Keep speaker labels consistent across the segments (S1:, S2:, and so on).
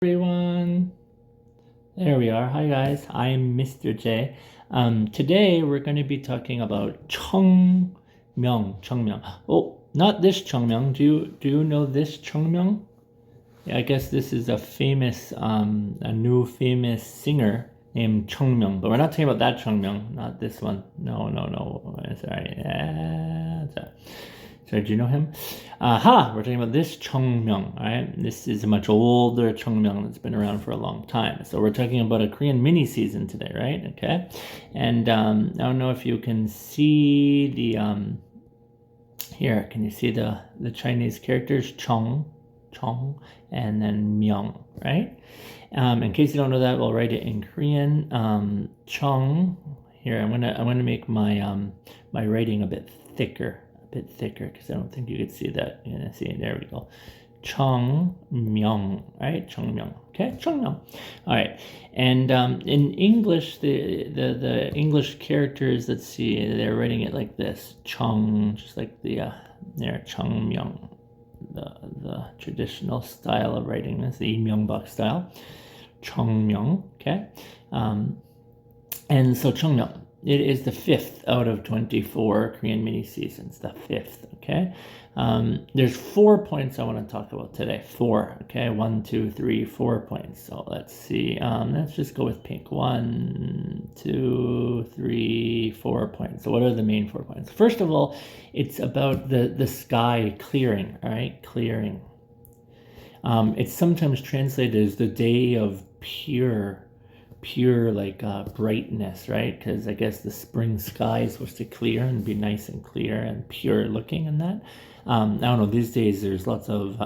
S1: Everyone, there we are. Hi guys, I'm Mr. J. Today we're going to be talking about 청명. Oh, not this 청명. Do you know this 청명? Yeah, I guess this is a new famous singer named 청명, but we're not talking about that 청명, not this one. No. Sorry, do you know him? We're talking about this 청명, right? This is a much older 청명 that's been around for a long time. So we're talking about a Korean mini season today, right? Okay. And I don't know if you can see here, can you see the Chinese characters? Chong, and then myung, right? In case you don't know that, we'll write it in Korean. Chong. Here, I'm gonna make my my writing a bit thicker because I don't think you could see that. You're gonna see it. There we go. 청명, right? 청명. Okay, 청명. All right. And in English, the English characters, let's see, they're writing it like this. 청, just like the there, 청명. The traditional style of writing is the 임명박 style. 청명. Okay. And so 청명. It is the 5th out of 24 Korean mini seasons, the 5th, okay? There's 4 points I want to talk about today. 4, okay? 1, 2, 3, 4 points. So let's see. Let's just go with pink. 1, 2, 3, 4 points. So what are the main 4 points? First of all, it's about the sky clearing, all right? Clearing. It's sometimes translated as the day of pure like brightness, right? Because I guess the spring sky is supposed to clear and be nice and clear and pure looking and that. I don't know, these days there's lots of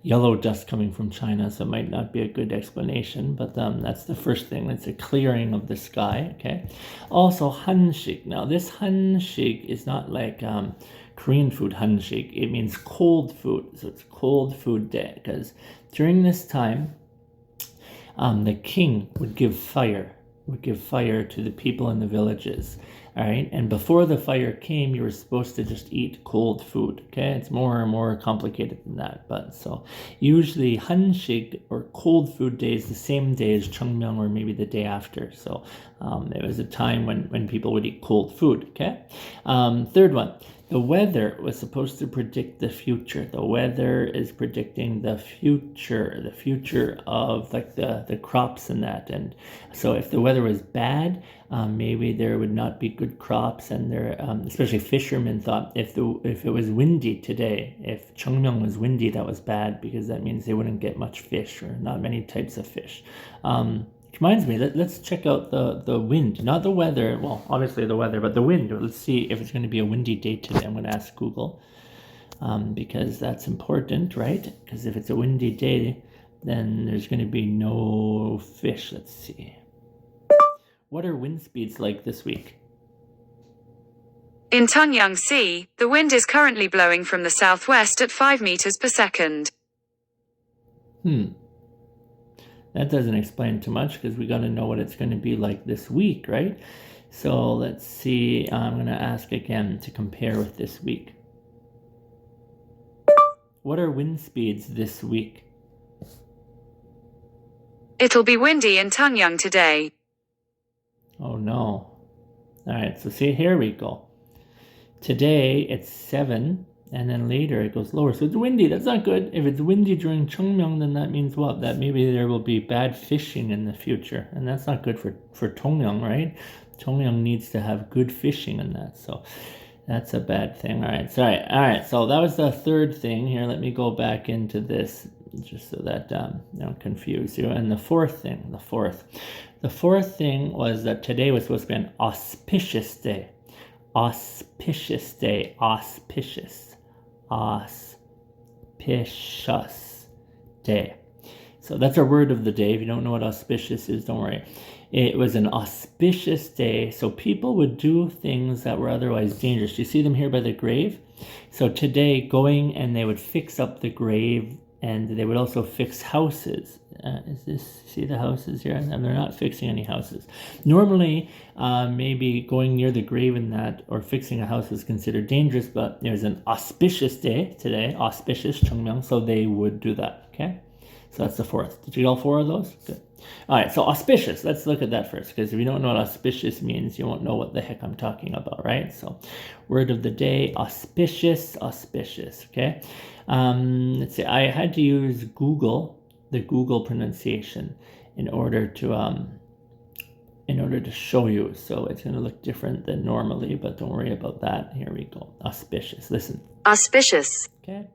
S1: yellow dust coming from China, so it might not be a good explanation, but that's the first thing. It's a clearing of the sky, okay? Also, 한식. Now, this 한식 is not like Korean food 한식. It means cold food, so it's cold food day, because during this time, the king would give fire to the people in the villages, all right? And before the fire came, you were supposed to just eat cold food, okay? It's more complicated than that, but so usually 한식 or cold food day is the same day as 청명 or maybe the day after. So it was a time when people would eat cold food, okay? Third one. The weather was supposed to predict the future. The weather is predicting the future of like the crops and that. And so if the weather was bad, maybe there would not be good crops. And there, especially fishermen thought if it was windy today, if 청명 was windy, that was bad because that means they wouldn't get much fish or not many types of fish. Reminds me, let's check out the wind, not the weather. Well, obviously the weather, but the wind. Let's see if it's going to be a windy day today. I'm going to ask Google because that's important, right? Because if it's a windy day, then there's going to be no fish. Let's see. What are wind speeds like this week?
S2: In Tungyang Sea, the wind is currently blowing from the southwest at 5 meters per second.
S1: That doesn't explain too much because we got to know what it's going to be like this week, right? So let's see. I'm going to ask again to compare with this week. What are wind speeds this week?
S2: It'll be windy in Tungyang today.
S1: Oh no. All right, so see, here we go. Today it's 7. And then later it goes lower. So it's windy. That's not good. If it's windy during 청명, then that means what? That maybe there will be bad fishing in the future. And that's not good for 청명, right? 청명 needs to have good fishing in that. So that's a bad thing. All right. All right. So that was the third thing. Here, let me go back into this just so that I don't confuse you. And the fourth thing, the fourth thing was that today was supposed to be an auspicious day. Auspicious day. Auspicious day. So that's our word of the day. If you don't know what auspicious is, don't worry. It was an auspicious day, so people would do things that were otherwise dangerous. Do you see them here by the grave? So today, going and they would fix up the grave, and they would also fix houses. See the houses here? And they're not fixing any houses. Normally, maybe going near the grave and that, or fixing a house is considered dangerous, but there's an auspicious day today, auspicious, 청명, so they would do that, okay? So that's the fourth. Did you get all four of those? Good. All right, so auspicious. Let's look at that first, because if you don't know what auspicious means, you won't know what the heck I'm talking about, right? So word of the day, auspicious, auspicious, okay? Let's see, I had to use Google, the Google pronunciation, in order to show you. So it's going to look different than normally, but don't worry about that. Here we go. Auspicious. Listen.
S2: Auspicious.
S1: Okay.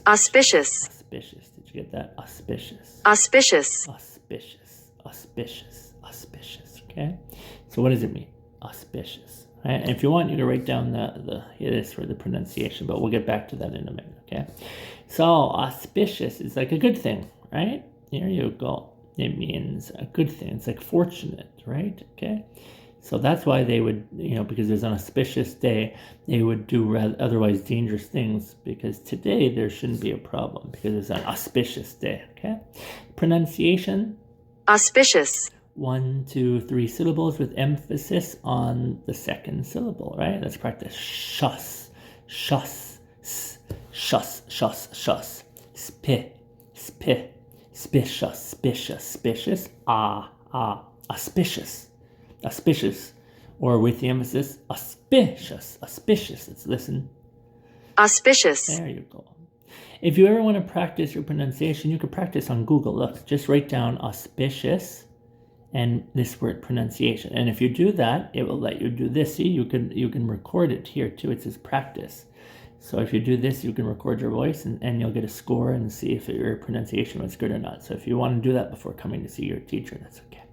S2: Auspicious.
S1: Auspicious. Did you get that? Auspicious.
S2: Auspicious.
S1: Auspicious. Auspicious. Auspicious. Okay. So what does it mean? Auspicious. Right? And if you want, you can write down this for the pronunciation, but we'll get back to that in a minute. Okay. So auspicious is like a good thing, right? Here you go. It means a good thing. It's like fortunate, right? Okay. So that's why they would, because there's an auspicious day, they would do otherwise dangerous things, because today there shouldn't be a problem because it's an auspicious day, okay? Pronunciation.
S2: Auspicious.
S1: 1, 2, 3 syllables with emphasis on the second syllable, right? Let's practice. Shus, shus, shus, shus, shus. Spi, spi, spicious, spicious, spicious. Auspicious. Auspicious, or with the emphasis, auspicious, auspicious. Let's listen.
S2: Auspicious.
S1: There you go. If you ever want to practice your pronunciation, you can practice on Google. Look, just write down auspicious and this word pronunciation. And if you do that, it will let you do this. See, you can record it here too. It says practice. So if you do this, you can record your voice and you'll get a score and see if your pronunciation was good or not. So if you want to do that before coming to see your teacher, that's okay.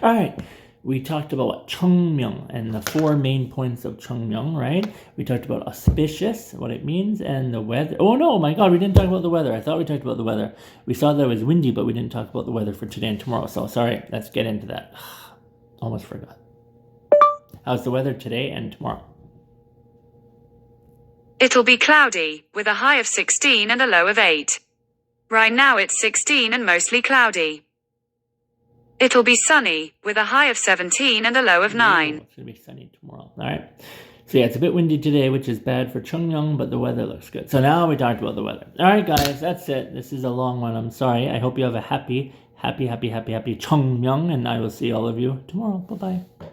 S1: All right. We talked about what? 청명, and the 4 main points of 청명, right? We talked about auspicious, what it means, and the weather. Oh no, my God, we didn't talk about the weather. I thought we talked about the weather. We saw that it was windy, but we didn't talk about the weather for today and tomorrow. So sorry, let's get into that. Almost forgot. How's the weather today and tomorrow?
S2: It'll be cloudy, with a high of 16 and a low of 8. Right now it's 16 and mostly cloudy. It'll be sunny, with a high of 17 and a low of 9.
S1: It's going to be sunny tomorrow. All right. So yeah, it's a bit windy today, which is bad for 청명, but the weather looks good. So now we talked about the weather. All right, guys, that's it. This is a long one. I'm sorry. I hope you have a happy 청명, and I will see all of you tomorrow. Bye-bye.